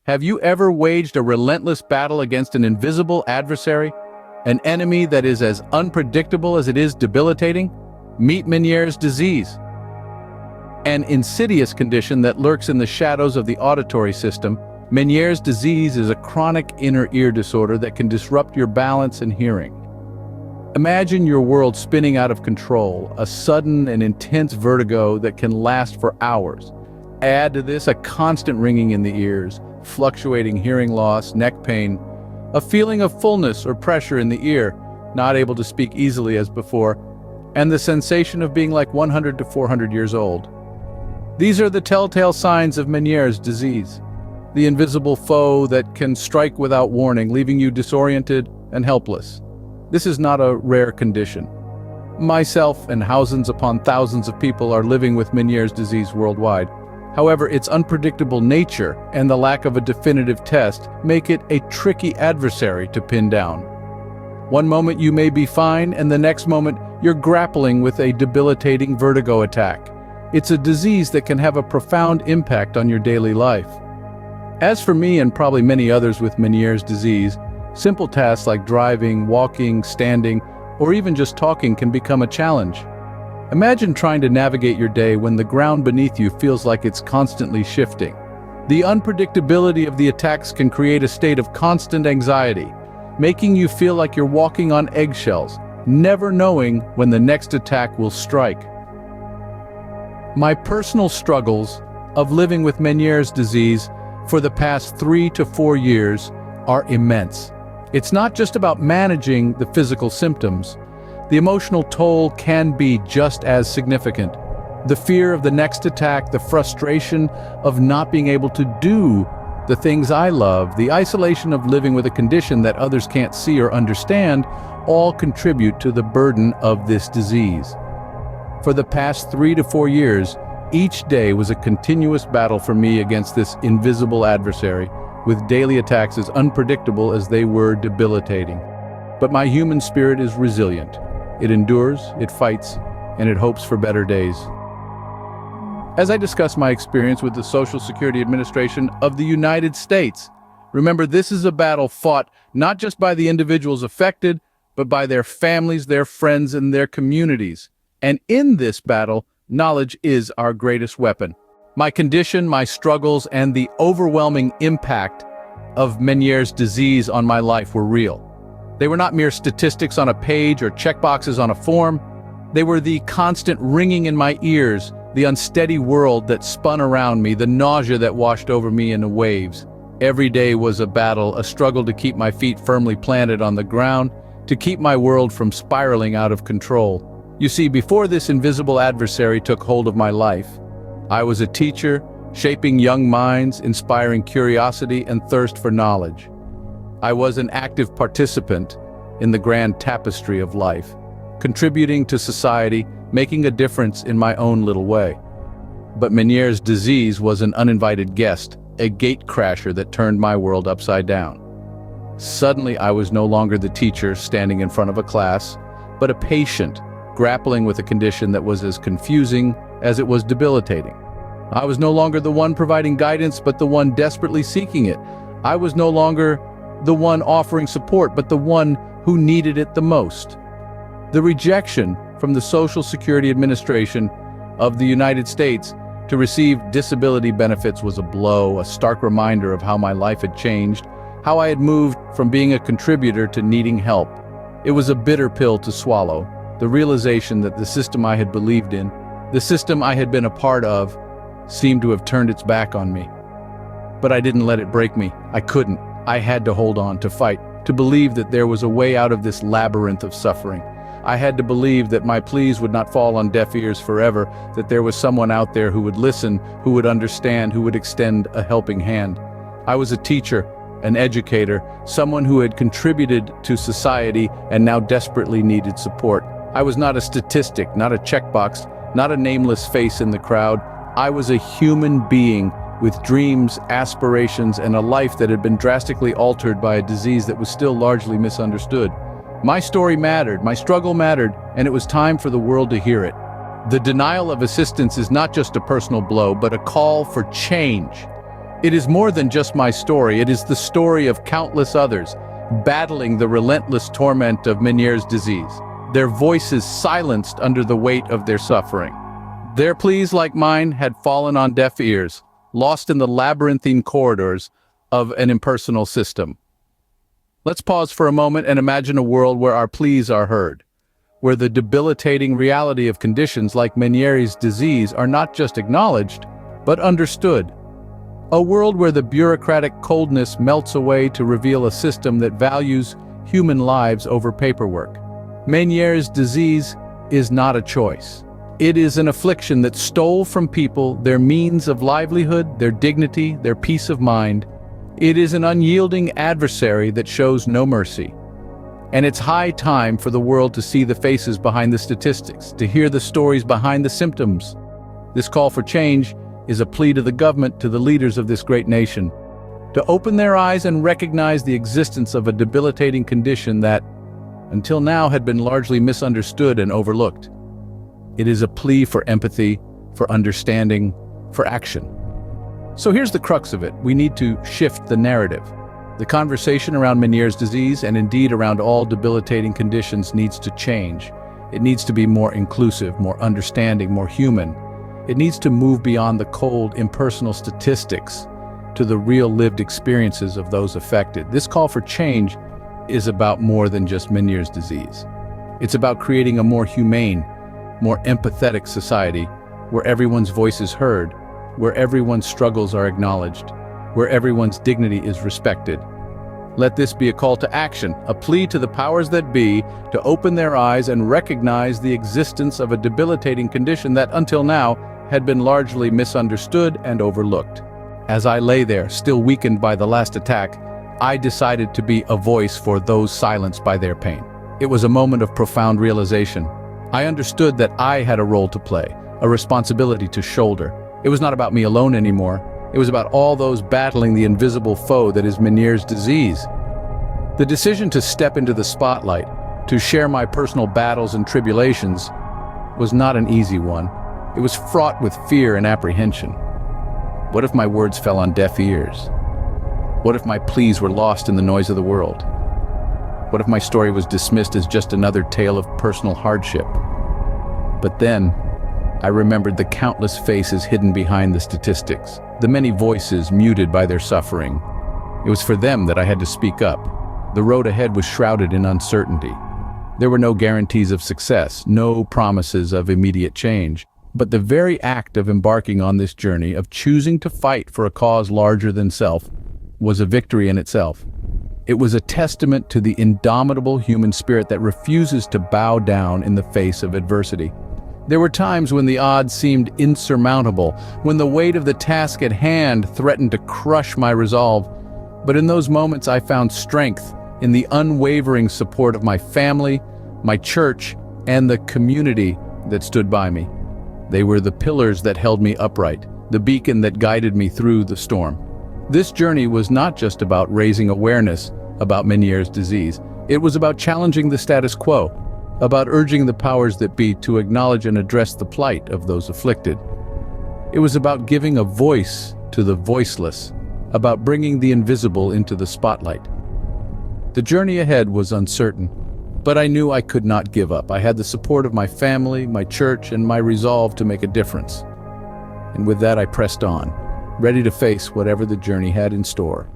Have you ever waged a relentless battle against an invisible adversary? An enemy that is as unpredictable as it is debilitating? Meet Meniere's disease. An insidious condition that lurks in the shadows of the auditory system, Meniere's disease is a chronic inner ear disorder that can disrupt your balance and hearing. Imagine your world spinning out of control, a sudden and intense vertigo that can last for hours. Add to this a constant ringing in the ears, fluctuating hearing loss, neck pain, a feeling of fullness or pressure in the ear, not able to speak easily as before, and the sensation of being like 100 to 400 years old. These are the telltale signs of Meniere's disease, the invisible foe that can strike without warning, leaving you disoriented and helpless. This is not a rare condition. Myself and thousands upon thousands of people are living with Meniere's disease worldwide. However, its unpredictable nature and the lack of a definitive test make it a tricky adversary to pin down. One moment you may be fine, and the next moment you're grappling with a debilitating vertigo attack. It's a disease that can have a profound impact on your daily life. As for me and probably many others with Meniere's disease, simple tasks like driving, walking, standing, or even just talking can become a challenge. Imagine trying to navigate your day when the ground beneath you feels like it's constantly shifting. The unpredictability of the attacks can create a state of constant anxiety, making you feel like you're walking on eggshells, never knowing when the next attack will strike. My personal struggles of living with Meniere's disease for the past 3 to 4 years are immense. It's not just about managing the physical symptoms. The emotional toll can be just as significant. The fear of the next attack, the frustration of not being able to do the things I love, the isolation of living with a condition that others can't see or understand, all contribute to the burden of this disease. For the past 3 to 4 years, each day was a continuous battle for me against this invisible adversary, with daily attacks as unpredictable as they were debilitating. But my human spirit is resilient. It endures, it fights, and it hopes for better days. As I discuss my experience with the Social Security Administration of the United States, remember, this is a battle fought not just by the individuals affected, but by their families, their friends, and their communities. And in this battle, knowledge is our greatest weapon. My condition, my struggles, and the overwhelming impact of Meniere's disease on my life were real. They were not mere statistics on a page or checkboxes on a form. They were the constant ringing in my ears, the unsteady world that spun around me, the nausea that washed over me in waves. Every day was a battle, a struggle to keep my feet firmly planted on the ground, to keep my world from spiraling out of control. You see, before this invisible adversary took hold of my life, I was a teacher, shaping young minds, inspiring curiosity and thirst for knowledge. I was an active participant in the grand tapestry of life, contributing to society, making a difference in my own little way. But Meniere's disease was an uninvited guest, a gatecrasher that turned my world upside down. Suddenly, I was no longer the teacher standing in front of a class, but a patient grappling with a condition that was as confusing as it was debilitating. I was no longer the one providing guidance, but the one desperately seeking it. I was no longer the one offering support, but the one who needed it the most. The rejection from the Social Security Administration of the United States to receive disability benefits was a blow, a stark reminder of how my life had changed, how I had moved from being a contributor to needing help. It was a bitter pill to swallow, the realization that the system I had believed in, the system I had been a part of, seemed to have turned its back on me. But I didn't let it break me. I couldn't. I had to hold on, to fight, to believe that there was a way out of this labyrinth of suffering. I had to believe that my pleas would not fall on deaf ears forever, that there was someone out there who would listen, who would understand, who would extend a helping hand. I was a teacher, an educator, someone who had contributed to society and now desperately needed support. I was not a statistic, not a checkbox, not a nameless face in the crowd. I was a human being with dreams, aspirations, and a life that had been drastically altered by a disease that was still largely misunderstood. My story mattered, my struggle mattered, and it was time for the world to hear it. The denial of assistance is not just a personal blow, but a call for change. It is more than just my story, it is the story of countless others, battling the relentless torment of Meniere's disease, their voices silenced under the weight of their suffering. Their pleas, like mine, had fallen on deaf ears, lost in the labyrinthine corridors of an impersonal system. Let's pause for a moment and imagine a world where our pleas are heard, where the debilitating reality of conditions like Meniere's disease are not just acknowledged, but understood. A world where the bureaucratic coldness melts away to reveal a system that values human lives over paperwork. Meniere's disease is not a choice. It is an affliction that stole from people their means of livelihood, their dignity, their peace of mind. It is an unyielding adversary that shows no mercy. And it's high time for the world to see the faces behind the statistics, to hear the stories behind the symptoms. This call for change is a plea to the government, to the leaders of this great nation, to open their eyes and recognize the existence of a debilitating condition that, until now, had been largely misunderstood and overlooked. It is a plea for empathy, for understanding, for action. So here's the crux of it. We need to shift the narrative. The conversation around Meniere's disease, and indeed around all debilitating conditions, needs to change. It needs to be more inclusive, more understanding, more human. It needs to move beyond the cold, impersonal statistics to the real lived experiences of those affected. This call for change is about more than just Meniere's disease. It's about creating a more humane, more empathetic society where everyone's voice is heard, where everyone's struggles are acknowledged, where everyone's dignity is respected. Let this be a call to action, a plea to the powers that be to open their eyes and recognize the existence of a debilitating condition that, until now, had been largely misunderstood and overlooked. As I lay there, still weakened by the last attack, I decided to be a voice for those silenced by their pain. It was a moment of profound realization. I understood that I had a role to play, a responsibility to shoulder. It was not about me alone anymore. It was about all those battling the invisible foe that is Meniere's disease. The decision to step into the spotlight, to share my personal battles and tribulations, was not an easy one. It was fraught with fear and apprehension. What if my words fell on deaf ears? What if my pleas were lost in the noise of the world? What if my story was dismissed as just another tale of personal hardship? But then, I remembered the countless faces hidden behind the statistics, the many voices muted by their suffering. It was for them that I had to speak up. The road ahead was shrouded in uncertainty. There were no guarantees of success, no promises of immediate change. But the very act of embarking on this journey, of choosing to fight for a cause larger than self, was a victory in itself. It was a testament to the indomitable human spirit that refuses to bow down in the face of adversity. There were times when the odds seemed insurmountable, when the weight of the task at hand threatened to crush my resolve. But in those moments I found strength in the unwavering support of my family, my church, and the community that stood by me. They were the pillars that held me upright, the beacon that guided me through the storm. This journey was not just about raising awareness about Meniere's disease. It was about challenging the status quo, about urging the powers that be to acknowledge and address the plight of those afflicted. It was about giving a voice to the voiceless, about bringing the invisible into the spotlight. The journey ahead was uncertain, but I knew I could not give up. I had the support of my family, my church, and my resolve to make a difference. And with that, I pressed on, ready to face whatever the journey had in store.